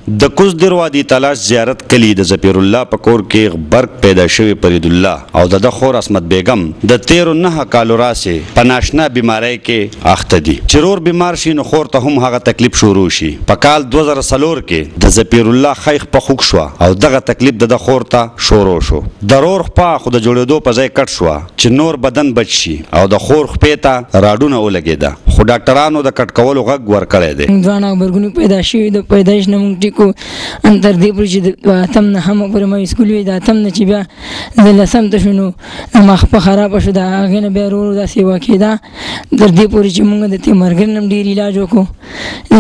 د کوز دروادي تلاش زیارت کلی د ظفیر الله پکور کې برق پیدا شوی فرید الله او د خور اسمت بیگم د 13 کالو راسه په ناشنا بیماری کې اخته دي. چرور بیمار شي نو خور ته هم هغه تکلیف شروع شي. په کال 2003 کې د ظفیر الله خیخ په خوک شو او دغه تکلیف د خور ته شروع شو. ضرور خپل خود جوړېدو په ځای کټ شو چې نور بدن بچ شي او د خور خپې ته راډونه ولګېده. خو ډاکټرانو د کټ کولو غږ ورکړی دی. ځوانه غبرګون پیدا شوی د پیدایش نه مونږ ټیکو انتر دې پورې چې د اتم نه هم پورې مې سکول وی د اتم نه چې بیا د لسم ته شنو مخ په خراب شو د هغې نه بیا ورو دا سیوا کېده تر دې پورې چې مونږ د تیمرګر نه ډېر علاج وکړو.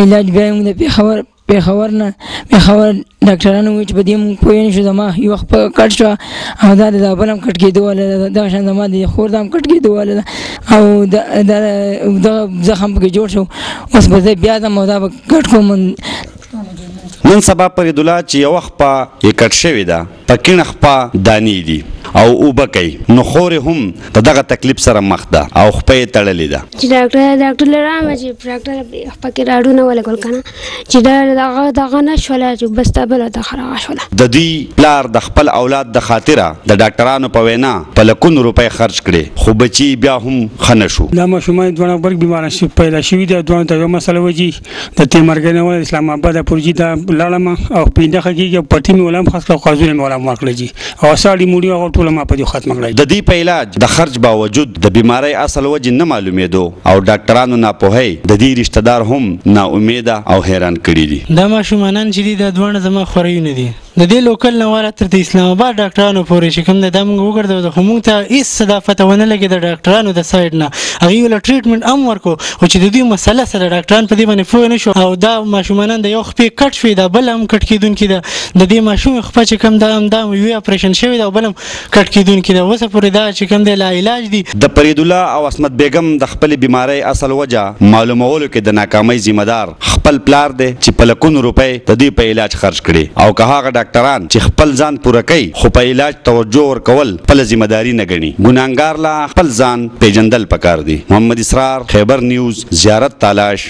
علاج بیا موږ د پېښور ډاکټرانو وویل چې په دې موږ پوه نه شو. زما یو وخت په کټ شوه او دا د زابل هم کټ کېدو واله ده، دغه شان زما د خور دا هم کټ کېدو واله ده او دغه زخم پکې جوړ شو. اوس به زه بیا ځم او دا به کټ کوم. نن سبا فرید الله چې یو وخت په کټ شوې ده په کیڼ خپه دانې دي او اوبه کوي نو خورې هم په دغه تکلیف سره مخ ده او خپه یې تړلې ده. چې ډاکټر لرم چې ډاکټر پکې راډونه ولګول کنه چې دغه نه شوله چې بس ته بله د خرابه شوله. د دوی پلار د خپل اولاد د خاطره د ډاکټرانو په وینا په لکونو روپۍ خرج کړي خو بچي بیا هم ښه نه شو. دا ماشومان دواړه برق بیماره پیدا شوي دي. دواړو ته یو مسله وجې د تیمرګر نه اسلام آباد پورجي ته لاړم او پینډه کېږي پټي مې ولم خاص کړه قازونه مې ولم ورکړل جي او ساړي موډي هغه ټوله ما په دې ختم کړل. د دې په علاج د خرج باوجود د بیماری اصل وجه نه معلومېدو او ډاکټرانو ناپوهۍ د دې رشتہ دار هم نا امیده او حیران کړي دي. دا ماشومان چې دي د دوه زما خوريونه دي د دې لوکل نواله تر د اسلام آباد ډاکټرانو پورې چې کوم د موږ وګرځو خو موږ ته هیڅ صدافت ونه لګي د ډاکټرانو د سایډ نه هغه ول ټریټمنټ هم ورکو او چې د دې مسله سره ډاکټران په دې باندې پوه نه شو او دا ماشومان د یو خپې کټ شوی دا بل هم کټ کیدونکې ده د دې ماشوم خپې چې کوم دا یو اپریشن شوی دا بل هم کټ کیدونکې ده اوس پورې دا چې کوم د علاج دي. د فرید الله او اسمت بیگم د خپل بیماری اصل وجه معلومولو کې د ناکامۍ ذمہ دار خپل پلار دی چې په لکونو روپۍ د دې په علاج خرج کړي او که هغه ډاکټران چې خپل ځان پوره کوي خو په علاج توجه ورکول خپل ذمہ داری نه ګڼي. ګناهګار لا خپل ځان پیژندل پکار دي. محمد اسرار، خیبر نیوز، زیارت تلاش.